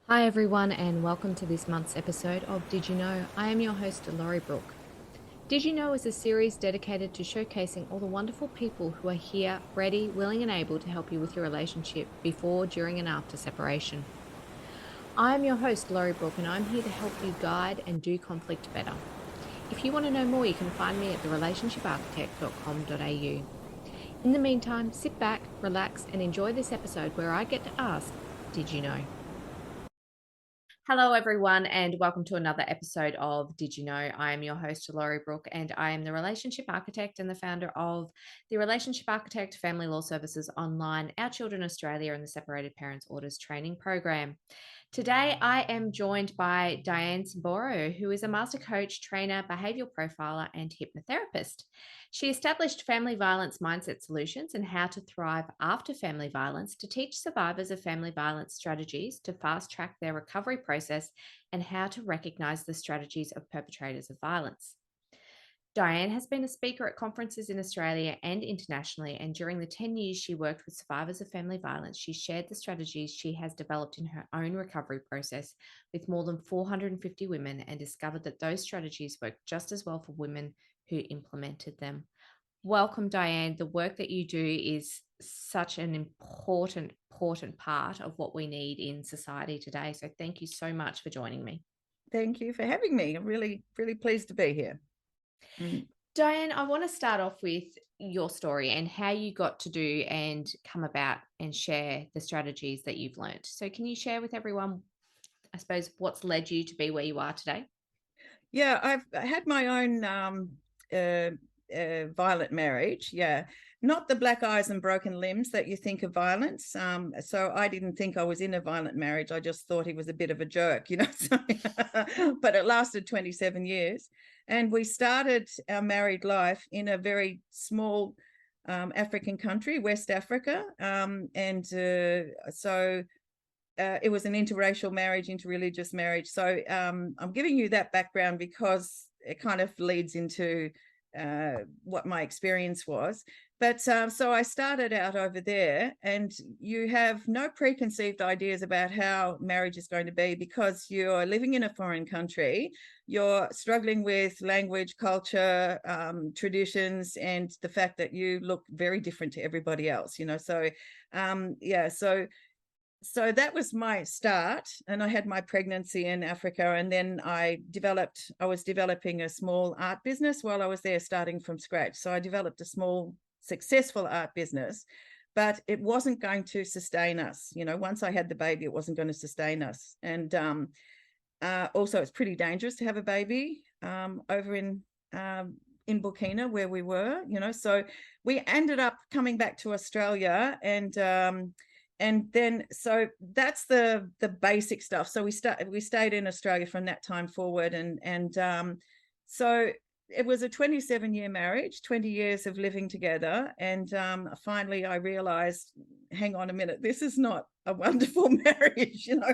Hi, everyone, and welcome to this month's episode of Did You Know? I am your host, Laurie Brooke. Did You Know is a series dedicated to showcasing all the wonderful people who are here, ready, willing, and able to help you with your relationship before, during, and after separation. I am your host, Laurie Brooke, and I'm here to help you guide and do conflict better. If you want to know more, you can find me at therelationshiparchitect.com.au. In the meantime, sit back, relax, and enjoy this episode where I get to ask, Did you know? Hello, everyone, and welcome to another episode of Did You Know? I am your host, Laurie Brooke, and I am the Relationship Architect and the founder of the Relationship Architect Family Law Services Online, Our Children Australia, and the Separated Parents Orders Training Program. Today, I am joined by Dianne Simboro, who is a master coach, trainer, behaviour profiler, and hypnotherapist. She established Family Violence Mindset Solutions and How to Thrive After Family Violence to teach survivors of family violence strategies to fast track their recovery process and how to recognize the strategies of perpetrators of violence. Dianne has been a speaker at conferences in Australia and internationally, and during the 10 years she worked with survivors of family violence, she shared the strategies she has developed in her own recovery process with more than 450 women and discovered that those strategies work just as well for women who implemented them. Welcome, Dianne. The work that you do is such an important part of what we need in society today. So thank you so much for joining me. Thank you for having me. I'm really pleased to be here. Dianne, I want to start off with your story and how you got to do and come about and share the strategies that you've learned. So can you share with everyone, I suppose, what's led you to be where you are today? Yeah, I've had my own violent marriage. Yeah, not the black eyes and broken limbs that you think of violence. So I didn't think I was in a violent marriage. I just thought he was a bit of a jerk, you know. But it lasted 27 years. And we started our married life in a very small African country, West Africa. It was an interracial marriage, interreligious marriage. So I'm giving you that background because it kind of leads into what my experience was. But so I started out over there, and you have no preconceived ideas about how marriage is going to be because you're living in a foreign country. You're struggling with language, culture, traditions, and the fact that you look very different to everybody else, you know. So that was my start, and I had my pregnancy in Africa, and then I was developing a small art business while I was there, starting from scratch. So I developed a small successful art business, but it wasn't going to sustain us. You know, once I had the baby, it wasn't going to sustain us. And also it's pretty dangerous to have a baby over in Burkina where we were, you know. So we ended up coming back to Australia, and then so that's the basic stuff. So we stayed in Australia from that time forward, and so it was a 27-year marriage, 20 years of living together, and finally I realized, hang on a minute, this is not a wonderful marriage, you know.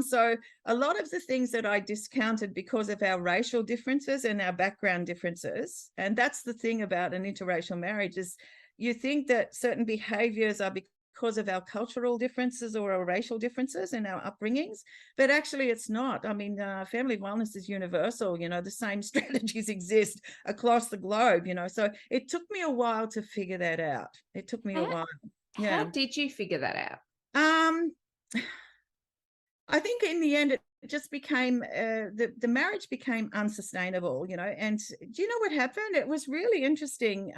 So a lot of the things that I discounted because of our racial differences and our background differences, and that's the thing about an interracial marriage, is you think that certain behaviors are because of our cultural differences or our racial differences in our upbringings, but actually it's not. I mean, family violence is universal, you know. The same strategies exist across the globe, you know. So it took me a while to figure that out. It took me a while. How did you figure that out? um I think in the end it just became the marriage became unsustainable, you know. And do you know what happened? It was really interesting.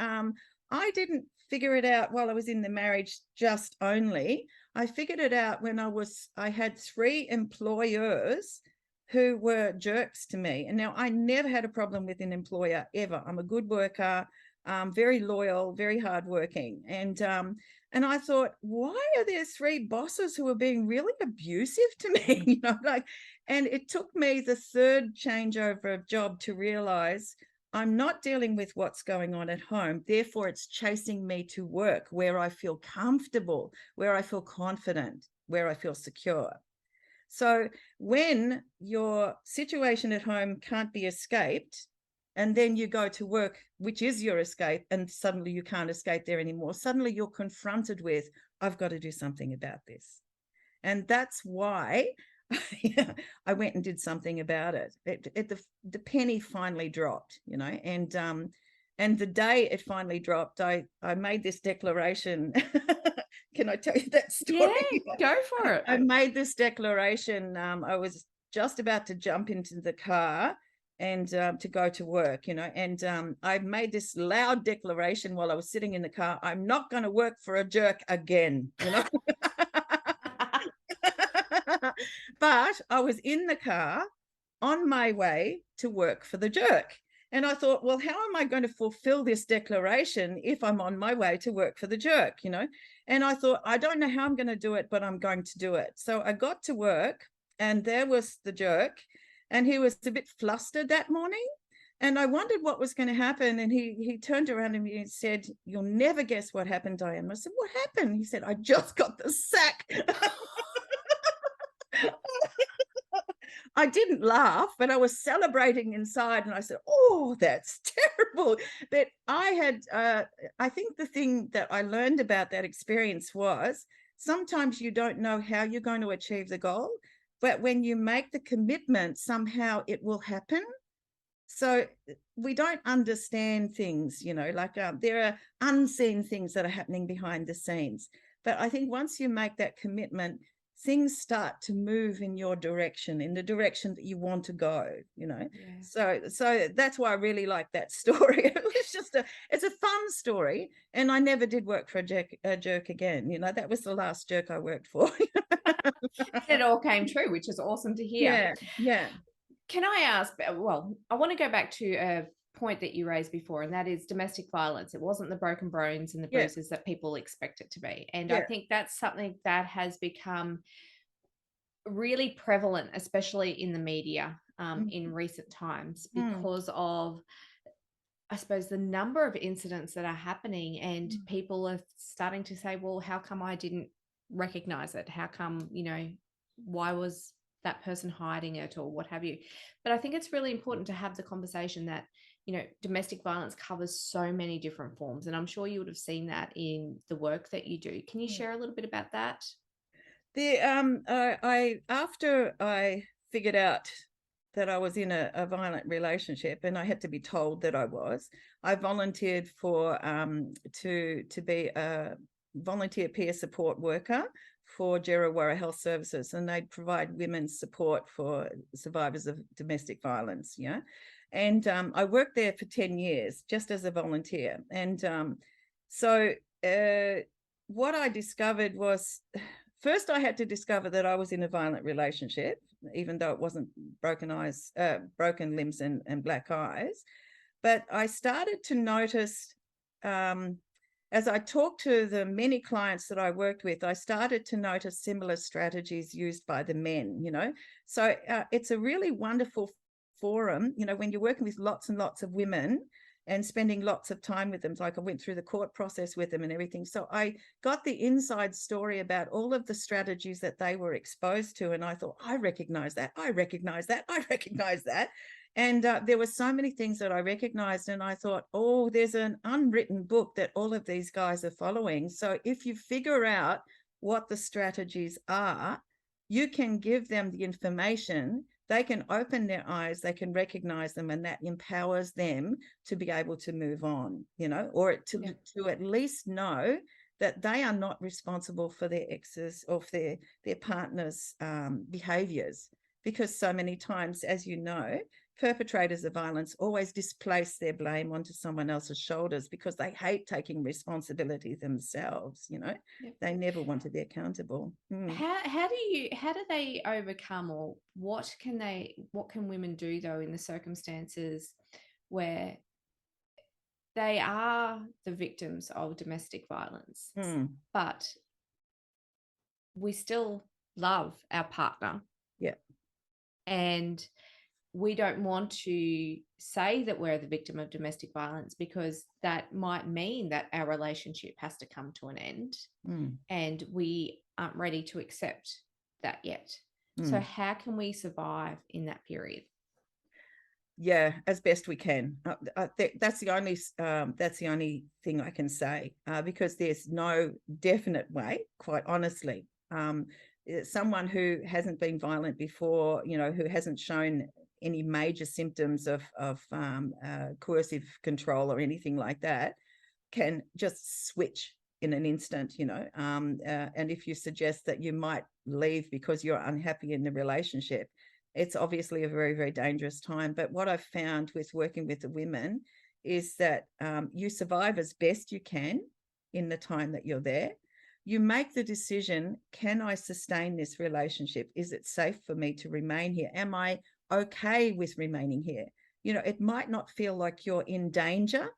I didn't figure it out while I was in the marriage just only. I figured it out when I had 3 employers who were jerks to me. And now I never had a problem with an employer ever. I'm a good worker, very loyal, very hardworking. And I thought, why are there 3 bosses who are being really abusive to me? You know, like, and it took me the 3rd changeover of job to realize I'm not dealing with what's going on at home. Therefore, it's chasing me to work where I feel comfortable, where I feel confident, where I feel secure. So when your situation at home can't be escaped, and then you go to work, which is your escape, and suddenly you can't escape there anymore, suddenly you're confronted with, I've got to do something about this. And that's why Yeah, I went and did something about it. The penny finally dropped, and the day it finally dropped, I made this declaration. Can I tell you that Yeah, story? go for it. I made this declaration. I was just about to jump into the car and to go to work, and I made this loud declaration while I was sitting in the car. I'm not going to work for a jerk again, But I was in the car on my way to work for the jerk. And I thought, well, how am I going to fulfill this declaration if I'm on my way to work for the jerk, And I thought, I don't know how I'm going to do it, but I'm going to do it. So I got to work, and there was the jerk, and he was a bit flustered that morning. And I wondered what was going to happen. And he turned around to me and said, "You'll never guess what happened, Dianne." I said, "What happened?" He said, "I just got the sack." I didn't laugh, but I was celebrating inside, and I said, "Oh, that's terrible." But I think the thing that I learned about that experience was sometimes you don't know how you're going to achieve the goal, but when you make the commitment, somehow it will happen. So we don't understand things, like there are unseen things that are happening behind the scenes. But I think once you make that commitment, things start to move in your direction, in the direction that you want to go, Yeah. So that's why I really like that story. It was just it's a fun story. And I never did work for a jerk again. That was the last jerk I worked for. It all came true, which is awesome to hear. Yeah. Can I ask, well, I want to go back to a point that you raised before, and that is domestic violence. It wasn't the broken bones and the Yeah. bruises that people expect it to be. And I Yeah. think that's something that has become really prevalent, especially in the media in recent times, because of, I suppose, the number of incidents that are happening, and people are starting to say, well, how come I didn't recognize it? How come, why was that person hiding it, or what have you? But I think it's really important to have the conversation that, domestic violence covers so many different forms. And I'm sure you would have seen that in the work that you do. Can you share a little bit about that? I after I figured out that I was in a violent relationship, and I had to be told that I volunteered for to be a volunteer peer support worker for Djerriwarrh Health Services, and they provide women's support for survivors of domestic violence. Yeah, and I worked there for 10 years just as a volunteer, and so what I discovered was, first, I had to discover that I was in a violent relationship, even though it wasn't broken limbs and black eyes. But I started to notice, as I talked to the many clients that I worked with, I started to notice similar strategies used by the men, So it's a really wonderful forum, when you're working with lots and lots of women and spending lots of time with them. Like I went through the court process with them and everything. So I got the inside story about all of the strategies that they were exposed to. And I thought, I recognize that. I recognize that. I recognize that. And there were so many things that I recognized. And I thought, oh, there's an unwritten book that all of these guys are following. So if you figure out what the strategies are, you can give them the information. They can open their eyes, they can recognize them, and that empowers them to be able to move on, or to at least know that they are not responsible for their exes or for their partner's behaviors. Because so many times, as you know, perpetrators of violence always displace their blame onto someone else's shoulders because they hate taking responsibility themselves. They never want to be accountable. How do they overcome, or what can women do though in the circumstances where they are the victims of domestic violence, but we still love our partner? Yeah. And we don't want to say that we're the victim of domestic violence, because that might mean that our relationship has to come to an end, and we aren't ready to accept that yet. So how can we survive in that period? Yeah, as best we can. That's the only thing I can say, because there's no definite way, quite honestly. someone who hasn't been violent before, who hasn't shown any major symptoms of coercive control or anything like that, can just switch in an instant, and if you suggest that you might leave because you're unhappy in the relationship, it's obviously a very, very dangerous time. But what I've found with working with the women is that you survive as best you can in the time that you're there. You make the decision, can I sustain this relationship? Is it safe for me to remain here? Am I okay with remaining here? It might not feel like you're in danger,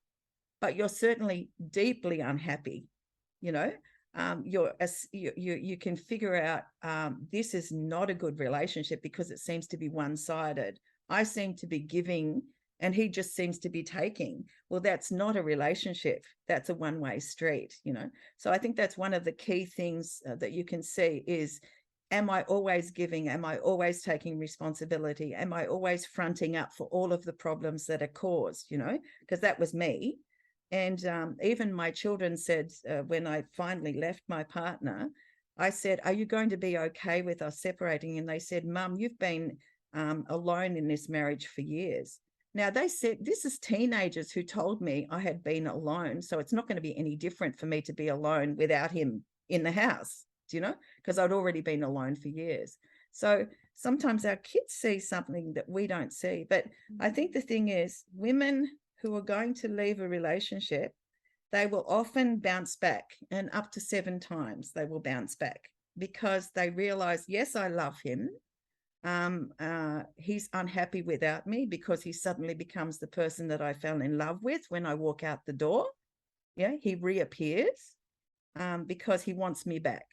but you're certainly deeply unhappy. You can figure out this is not a good relationship because it seems to be one-sided. I seem to be giving and he just seems to be taking. Well, that's not a relationship. That's a one-way street. So I think that's one of the key things that you can see is, am I always giving? Am I always taking responsibility? Am I always fronting up for all of the problems that are caused? Because that was me. And even my children said, when I finally left my partner, I said, are you going to be okay with us separating? And they said, Mum, you've been alone in this marriage for years. Now, they said, this is teenagers who told me I had been alone. So it's not going to be any different for me to be alone without him in the house, because I'd already been alone for years. So sometimes our kids see something that we don't see. But I think the thing is, women who are going to leave a relationship, they will often bounce back, and up to 7 times they will bounce back because they realize, yes, I love him. He's unhappy without me because he suddenly becomes the person that I fell in love with when I walk out the door. Yeah, he reappears because he wants me back.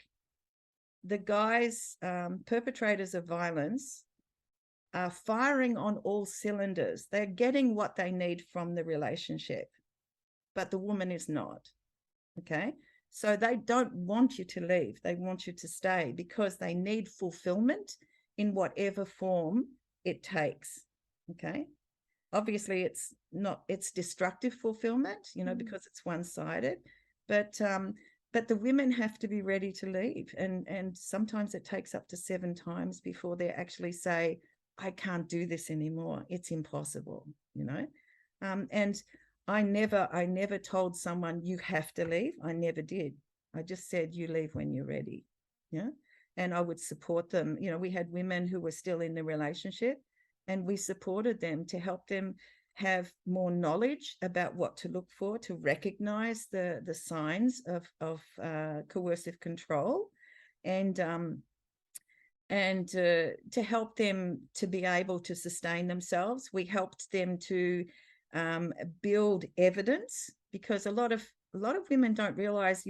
The guys, perpetrators of violence, are firing on all cylinders. They're getting what they need from the relationship, but the woman is not. Okay. So they don't want you to leave. They want you to stay because they need fulfillment in whatever form it takes. Okay. Obviously it's destructive fulfillment, because it's one-sided, but the women have to be ready to leave. And sometimes it takes up to 7 times before they actually say, I can't do this anymore. It's impossible, and I never told someone you have to leave. I never did. I just said, you leave when you're ready. Yeah. And I would support them. We had women who were still in the relationship and we supported them to help them have more knowledge about what to look for, to recognize the signs of coercive control, and to help them to be able to sustain themselves. We helped them to build evidence, because a lot of women don't realize,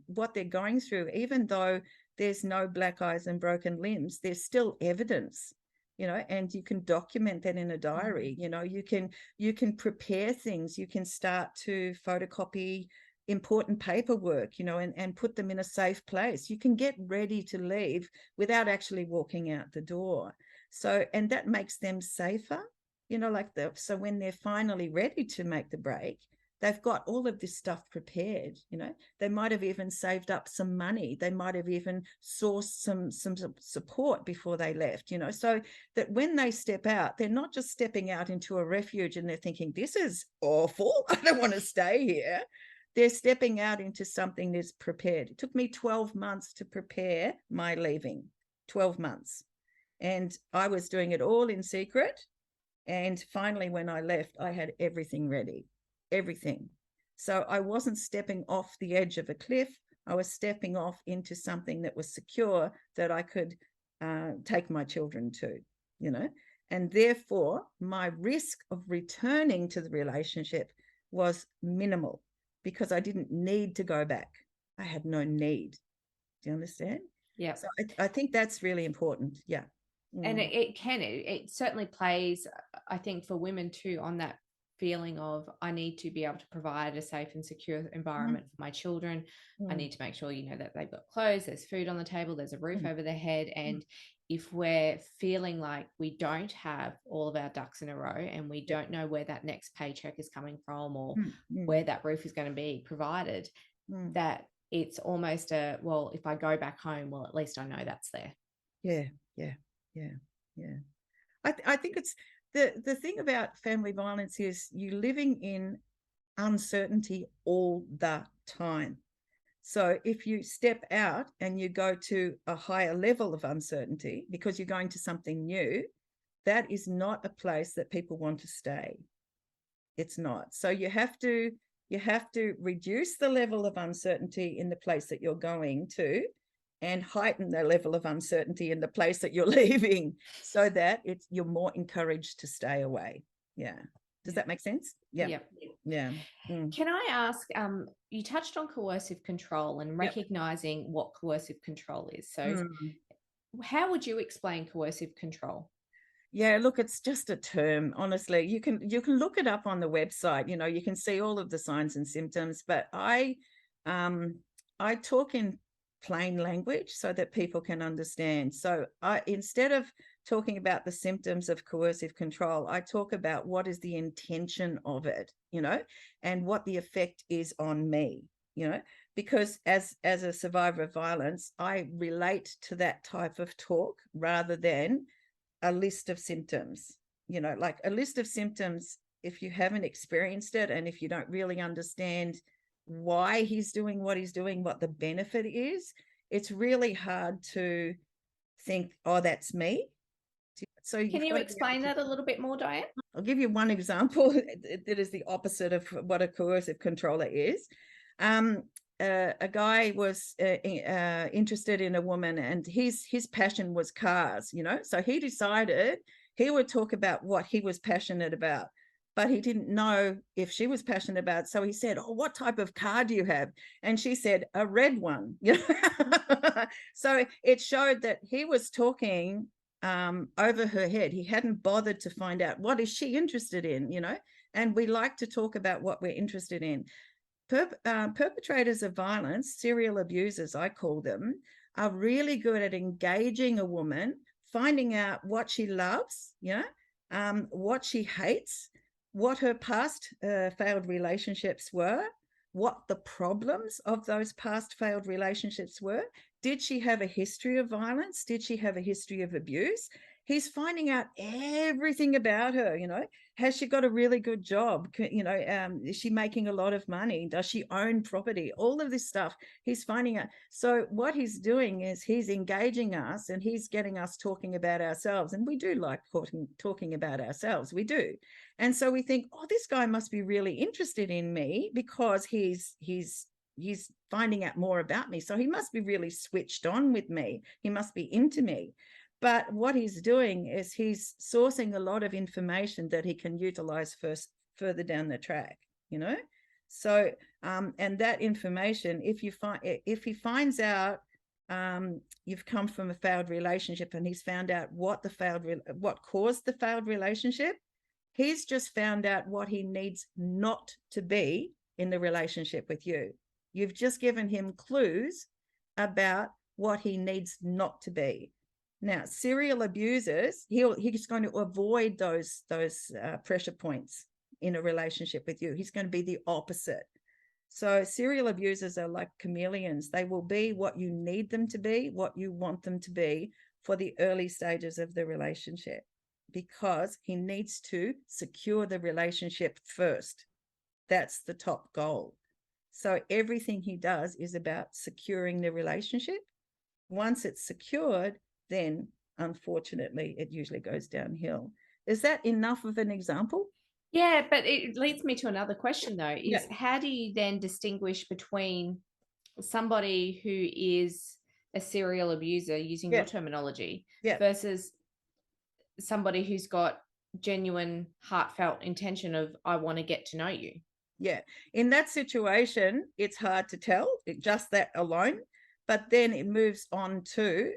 what they're going through. Even though there's no black eyes and broken limbs, there's still evidence, and you can document that in a diary. You can prepare things. You can start to photocopy important paperwork, and put them in a safe place. You can get ready to leave without actually walking out the door. So, and that makes them safer, so when they're finally ready to make the break, they've got all of this stuff prepared. They might have even saved up some money. They might have even sourced some support before they left, so that when they step out, they're not just stepping out into a refuge and they're thinking, this is awful, I don't want to stay here. They're stepping out into something that's prepared. It took me 12 months to prepare my leaving, 12 months. And I was doing it all in secret. And finally, when I left, I had everything ready, everything. So I wasn't stepping off the edge of a cliff. I was stepping off into something that was secure, that I could take my children to, and therefore my risk of returning to the relationship was minimal, because I didn't need to go back. I had no need. Do you understand? Yeah. So I think that's really important. Yeah. And it certainly plays, I think, for women too, on that feeling of, I need to be able to provide a safe and secure environment for my children. I need to make sure, that they've got clothes, there's food on the table, there's a roof over their head. And if we're feeling like we don't have all of our ducks in a row, and we don't know where that next paycheck is coming from, or where that roof is going to be provided, that it's almost well, if I go back home, well, at least I know that's there. Yeah, yeah, yeah, yeah. I think it's the thing about family violence is you living in uncertainty all the time. So if you step out and you go to a higher level of uncertainty because you're going to something new, that is not a place that people want to stay. It's not. So you have to reduce the level of uncertainty in the place that you're going to and heighten the level of uncertainty in the place that you're leaving so that you're more encouraged to stay away. Yeah. Does that make sense? Yeah. Yep. Yeah. Can I ask, you touched on coercive control and Yep. recognizing what coercive control is. So how would you explain coercive control? Yeah, look, it's just a term, honestly. You can look it up on the website. You can see all of the signs and symptoms, but I talk in plain language so that people can understand. So instead of talking about the symptoms of coercive control, I talk about what is the intention of it, and what the effect is on me, because as a survivor of violence, I relate to that type of talk rather than a list of symptoms. Like a list of symptoms, if you haven't experienced it and if you don't really understand why he's doing what he's doing, what the benefit is, it's really hard to think, oh, that's me. So Can you explain that a little bit more, Dianne? I'll give you one example that is the opposite of what a coercive controller is. A guy was interested in a woman, and his passion was cars, so he decided he would talk about what he was passionate about, but he didn't know if she was passionate about. So he said, oh, what type of car do you have? And she said, a red one. So it showed that he was talking over her head. He hadn't bothered to find out what is she interested in, and we like to talk about what we're interested in. Perpetrators of violence, serial abusers, I call them, are really good at engaging a woman, finding out what she loves, what she hates, what her past failed relationships were, what the problems of those past failed relationships were. Did she have a history of violence? Did she have a history of abuse? He's finding out everything about her. Has she got a really good job? Is she making a lot of money? Does she own property? All of this stuff he's finding out. So what he's doing is he's engaging us, and he's getting us talking about ourselves. And we do like talking about ourselves. We do. And so we think, oh, this guy must be really interested in me because he's finding out more about me. So he must be really switched on with me. He must be into me. But what he's doing is he's sourcing a lot of information that he can utilize further down the track, So, and that information, if he finds out you've come from a failed relationship, and he's found out what caused the failed relationship, he's just found out what he needs not to be in the relationship with you. You've just given him clues about what he needs not to be. Now, serial abusers, he's going to avoid those pressure points in a relationship with you. He's going to be the opposite. So serial abusers are like chameleons. They will be what you need them to be, what you want them to be for the early stages of the relationship, because he needs to secure the relationship first. That's the top goal. So everything he does is about securing the relationship. Once it's secured, then unfortunately it usually goes downhill. Is that enough of an example? Yeah, but it leads me to another question though, is how do you then distinguish between somebody who is a serial abuser, using your terminology, versus somebody who's got genuine, heartfelt intention of, I want to get to know you? Yeah. In that situation, it's hard to tell, just that alone. But then it moves on to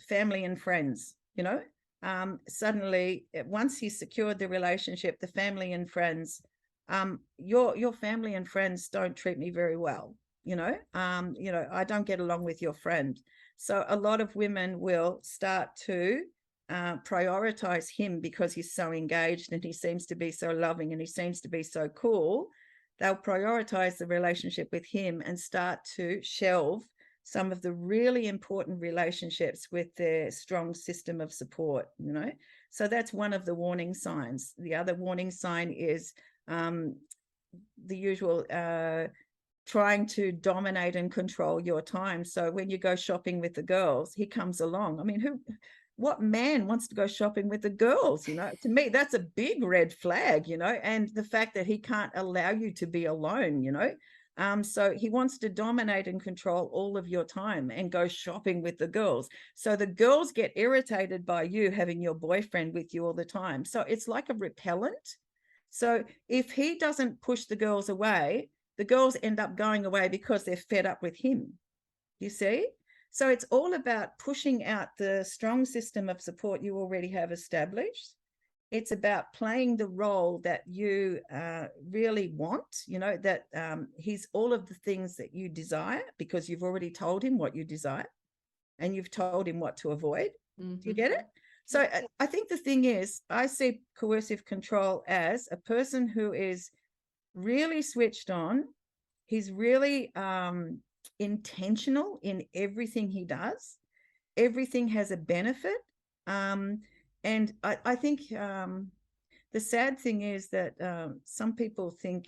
family and friends, suddenly, once he's secured the relationship, the family and friends, your family and friends don't treat me very well. I don't get along with your friend. So a lot of women will start to prioritize him because he's so engaged and he seems to be so loving and he seems to be so cool. they'll prioritize the relationship with him and start to shelve some of the really important relationships with their strong system of support, you know. So that's one of the warning signs. The other warning sign is the usual trying to dominate and control your time. So when you go shopping with the girls, he comes along. I mean, what man wants to go shopping with the girls? You know, to me, that's a big red flag, you know, and the fact that he can't allow you to be alone, you know. So he wants to dominate and control all of your time and go shopping with the girls. So the girls get irritated by you having your boyfriend with you all the time. So it's like a repellent. So if he doesn't push the girls away, the girls end up going away because they're fed up with him. You see? So it's all about pushing out the strong system of support you already have established. It's about playing the role that you really want, you know, that he's all of the things that you desire because you've already told him what you desire and you've told him what to avoid. Do you get it? So I think the thing is, I see coercive control as a person who is really switched on. He's really intentional in everything he does. Everything has a benefit. And I think the sad thing is that some people think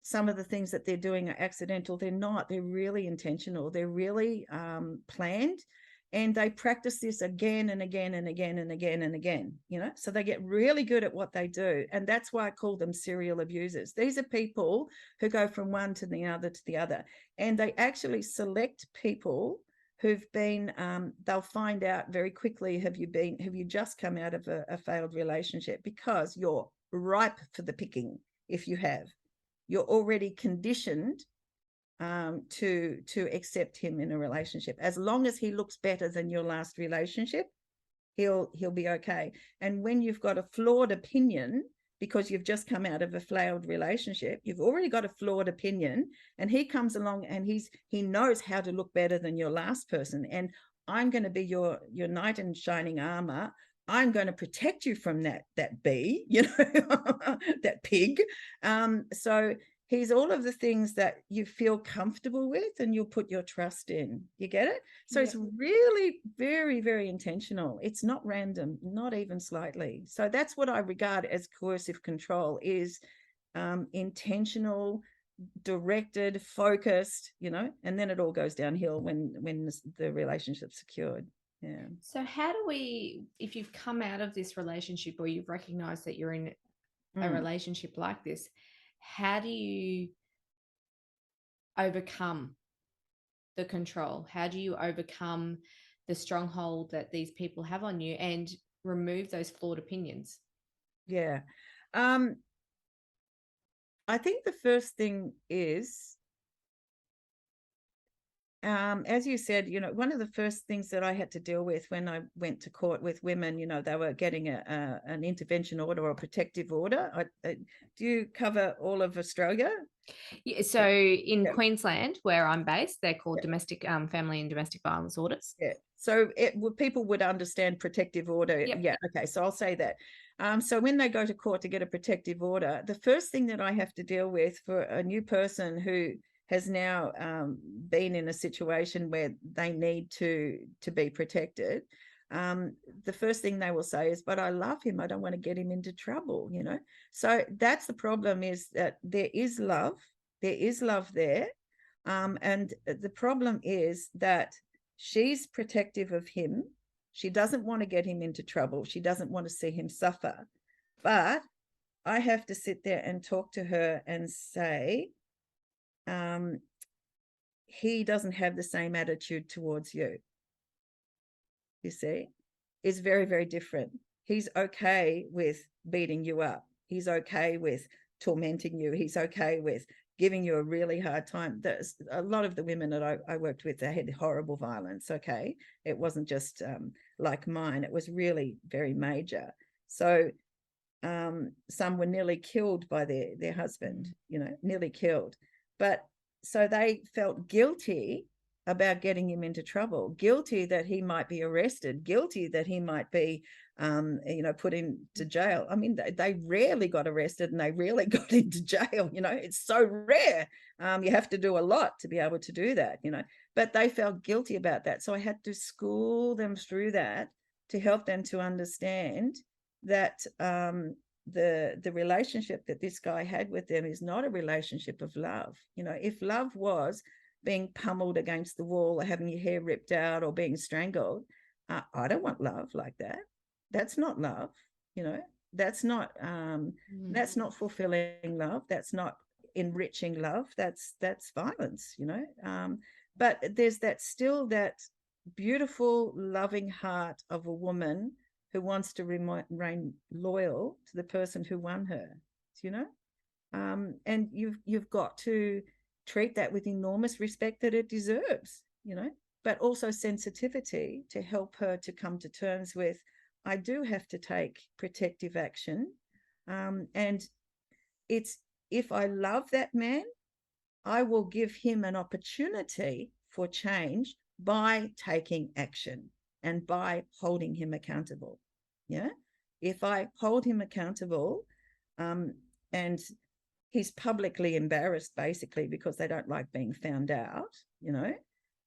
some of the things that they're doing are accidental. They're not. They're really intentional. They're really planned. And they practice this again and again and again and again and again, you know, so they get really good at what they do. And that's why I call them serial abusers. These are people who go from one to the other, and they actually select people who've been, they'll find out very quickly, have you just come out of a failed relationship, because you're ripe for the picking. If you have, you're already conditioned to accept him in a relationship. As long as he looks better than your last relationship, he'll be okay. And when you've got a flawed opinion because you've just come out of a failed relationship, you've already got a flawed opinion, and he comes along and he knows how to look better than your last person, and I'm going to be your knight in shining armor. I'm going to protect you from that bee, you know, that pig. So he's all of the things that you feel comfortable with and you'll put your trust in. You get it? So it's really very, very intentional. It's not random, not even slightly. So that's what I regard as coercive control, is intentional, directed, focused, you know, and then it all goes downhill when the relationship's secured. Yeah. So how do we, if you've come out of this relationship or you've recognized that you're in a relationship like this, how do you overcome the control? How do you overcome the stronghold that these people have on you and remove those flawed opinions? Yeah. I think the first thing is, as you said, you know, one of the first things that I had to deal with when I went to court with women, you know, they were getting an intervention order or a protective order. Do you cover all of Australia? Yeah, so in Queensland, where I'm based, they're called domestic family and domestic violence orders. Yeah. So people would understand protective order. Yep. Yeah. Okay. So I'll say that. So when they go to court to get a protective order, the first thing that I have to deal with for a new person who has now been in a situation where they need to be protected, the first thing they will say is, but I love him. I don't want to get him into trouble, you know. So that's the problem, is that there is love. There is love there. And the problem is that she's protective of him. She doesn't want to get him into trouble. She doesn't want to see him suffer. But I have to sit there and talk to her and say, he doesn't have the same attitude towards you. You see, it's very, very different. He's okay with beating you up. He's okay with tormenting you. He's okay with giving you a really hard time. There's a lot of the women that I worked with, they had horrible violence. Okay. It wasn't just like mine. It was really very major. So some were nearly killed by their husband, you know, nearly killed. But so they felt guilty about getting him into trouble, guilty that he might be arrested, guilty that he might be, put into jail. I mean, they rarely got arrested and they rarely got into jail. It's so rare. You have to do a lot to be able to do that, but they felt guilty about that. So I had to school them through that to help them to understand that the relationship that this guy had with them is not a relationship of love. If love was being pummeled against the wall or having your hair ripped out or being strangled, I don't want love like that. That's not love. That's not fulfilling love. That's not enriching love. That's violence. But there's that beautiful loving heart of a woman who wants to remain loyal to the person who won her. And you've got to treat that with enormous respect that it deserves, but also sensitivity to help her to come to terms with, I do have to take protective action. And it's, if I love that man, I will give him an opportunity for change by taking action and by holding him accountable. Yeah. If I hold him accountable, and he's publicly embarrassed basically because they don't like being found out,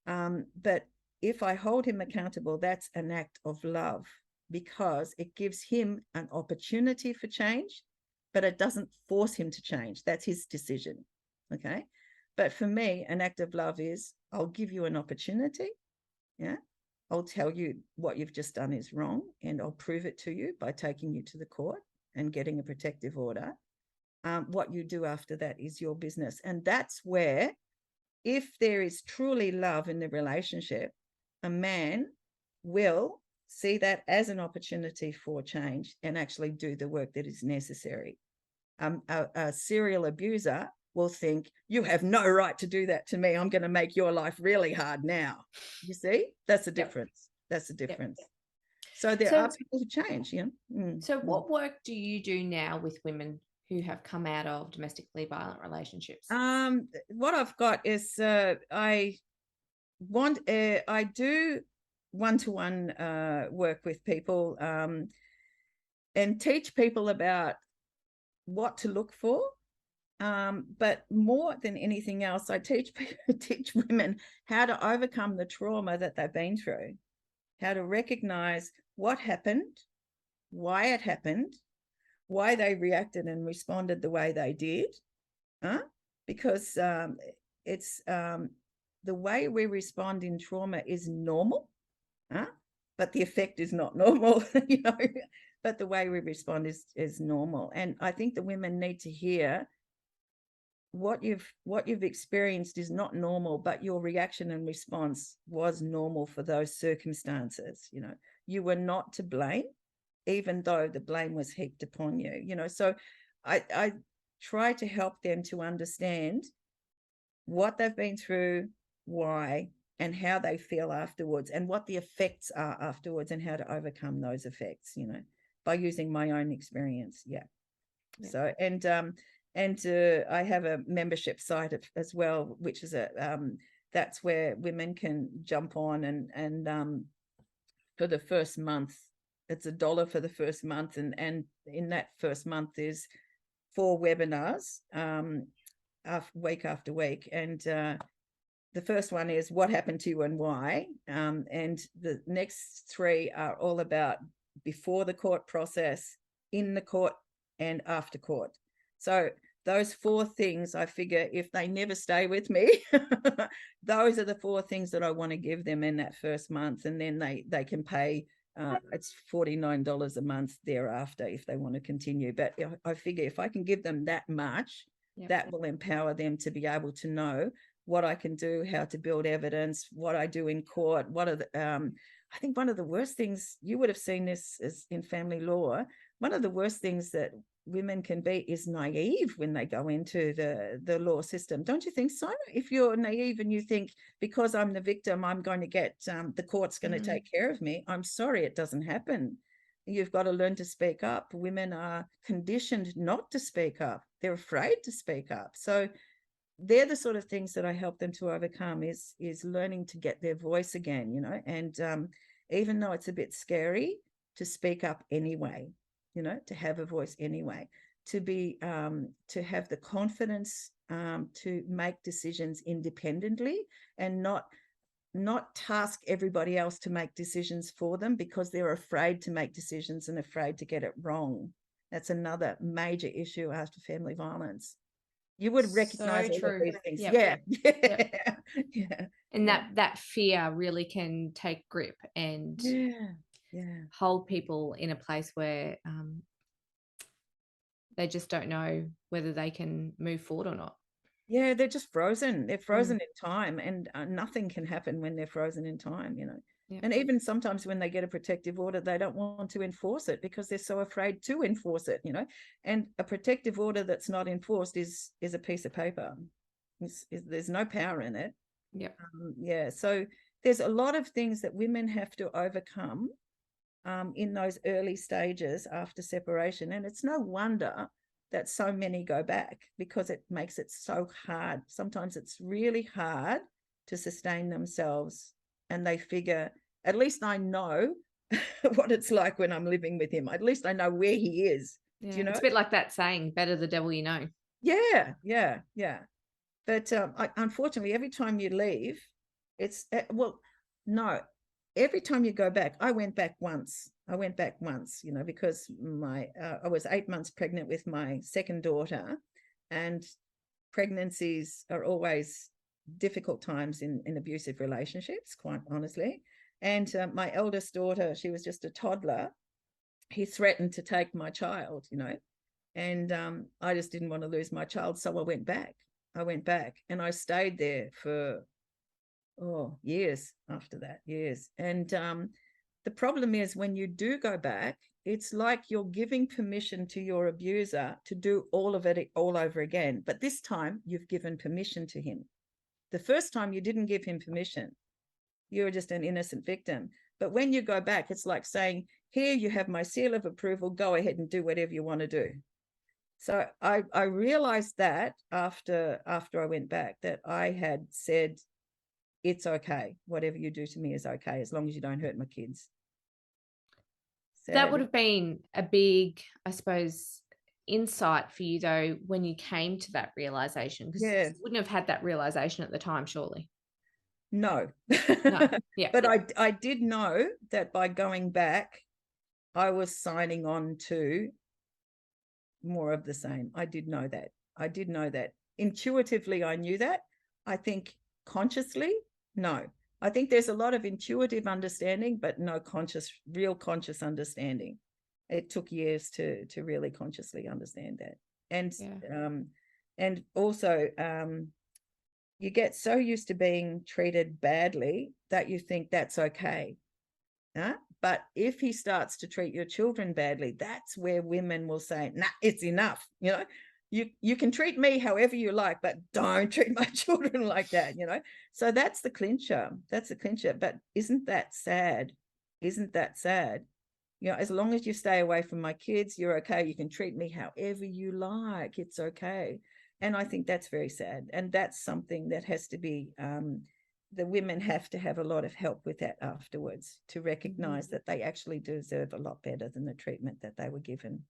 but if I hold him accountable, that's an act of love because it gives him an opportunity for change, but it doesn't force him to change. That's his decision. Okay. But for me, an act of love is, I'll give you an opportunity. Yeah. I'll tell you what you've just done is wrong, and I'll prove it to you by taking you to the court and getting a protective order. What you do after that is your business. And that's where, if there is truly love in the relationship, a man will see that as an opportunity for change and actually do the work that is necessary. A serial abuser will think, you have no right to do that to me. I'm going to make your life really hard now. You see, that's the difference. That's the difference. So there are people who change. So what work do you do now with women who have come out of domestically violent relationships? What I've got is I do one-to-one work with people and teach people about what to look for. But more than anything else, I teach women how to overcome the trauma that they've been through, how to recognize what happened, why it happened, why they reacted and responded the way they did. Because it's the way we respond in trauma is normal, but the effect is not normal, but the way we respond is normal. And I think the women need to hear what you've experienced is not normal, but your reaction and response was normal for those circumstances. You were not to blame, even though the blame was heaped upon you. So I try to help them to understand what they've been through, why, and how they feel afterwards, and what the effects are afterwards, and how to overcome those effects, by using my own experience. So I have a membership site as well, which is that's where women can jump on and for the first month, it's $1 for the first month, and in that first month is 4 webinars week after week, and the first one is what happened to you and why, and the next 3 are all about before the court process, in the court, and after court. So those 4 things, I figure if they never stay with me, those are the 4 things that I want to give them in that first month, and then they can pay. It's $49 a month thereafter if they want to continue. But I figure if I can give them that much, that will empower them to be able to know what I can do, how to build evidence, what I do in court. What are the I think one of the worst things, you would have seen this as in family law, one of the worst things that women can be is naive when they go into the law system. Don't you think so? If you're naive and you think, because I'm the victim, I'm going to get, the court's going to take care of me. I'm sorry, it doesn't happen. You've got to learn to speak up. Women are conditioned not to speak up. They're afraid to speak up. So they're the sort of things that I help them to overcome, is learning to get their voice again, you know, and even though it's a bit scary, to speak up anyway, you know, to have a voice anyway, to be to have the confidence to make decisions independently, and not task everybody else to make decisions for them, because they're afraid to make decisions and afraid to get it wrong. That's another major issue after family violence. You would recognize So all of true. these things. Yep. Yeah. Yep. Yeah. And that fear really can take grip and hold people in a place where they just don't know whether they can move forward or not. Yeah, they're just frozen. They're frozen in time, and nothing can happen when they're frozen in time, you know. Yep. And even sometimes when they get a protective order, they don't want to enforce it because they're so afraid to enforce it, you know. And a protective order that's not enforced is a piece of paper. There's no power in it. Yep. Yeah. So there's a lot of things that women have to overcome in those early stages after separation. And it's no wonder that so many go back, because it makes it so hard. Sometimes it's really hard to sustain themselves, and they figure, at least I know what it's like when I'm living with him. At least I know where he is. Yeah. Do you know? It's a bit like that saying, better the devil you know. Yeah. But unfortunately, every time you leave, it's no, every time you go back. I went back once, you know, because I was 8 months pregnant with my second daughter, and pregnancies are always difficult times in abusive relationships, quite honestly. And my eldest daughter, she was just a toddler. He threatened to take my child, you know, and I just didn't want to lose my child, so I went back, and I stayed there for years after that, years. And the problem is, when you do go back, it's like you're giving permission to your abuser to do all of it all over again. But this time you've given permission to him. The first time you didn't give him permission. You were just an innocent victim. But when you go back, it's like saying, here, you have my seal of approval, go ahead and do whatever you want to do. So I realized that after I went back, that I had said, it's okay. Whatever you do to me is okay, as long as you don't hurt my kids. Sad. That would have been a big, I suppose, insight for you, though, when you came to that realization, because you wouldn't have had that realization at the time, surely. No. Yeah. But I did know that by going back, I was signing on to more of the same. I did know that. Intuitively, I knew that. I think consciously, no. I think there's a lot of intuitive understanding, but no real conscious understanding. It took years to really consciously understand that. And also, you get so used to being treated badly that you think that's okay. But if he starts to treat your children badly, that's where women will say, nah, it's enough. You know, you can treat me however you like, but don't treat my children like that, you know. So that's the clincher. But isn't that sad? You know, as long as you stay away from my kids, you're okay. You can treat me however you like. It's okay. And I think that's very sad. And that's something that has to be, the women have to have a lot of help with that afterwards, to recognize that they actually deserve a lot better than the treatment that they were given.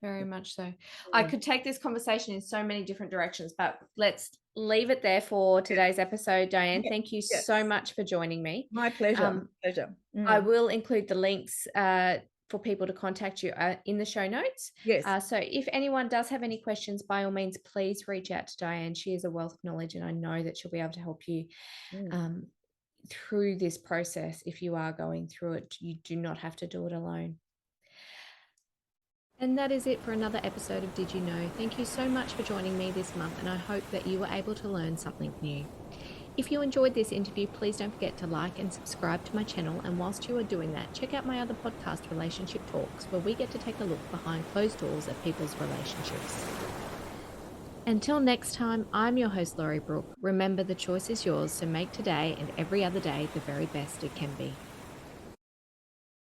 Very much so. I could take this conversation in so many different directions, but let's leave it there for today's episode. Dianne, thank you so much for joining me. My pleasure. I will include the links for people to contact you in the show notes. Yes. So if anyone does have any questions, by all means, please reach out to Dianne. She is a wealth of knowledge, and I know that she'll be able to help you through this process. If you are going through it, you do not have to do it alone. And that is it for another episode of Did You Know? Thank you so much for joining me this month, and I hope that you were able to learn something new. If you enjoyed this interview, please don't forget to like and subscribe to my channel, and whilst you are doing that, check out my other podcast, Relationship Talks, where we get to take a look behind closed doors at people's relationships. Until next time, I'm your host, Laurie Brooke. Remember, the choice is yours, so make today and every other day the very best it can be.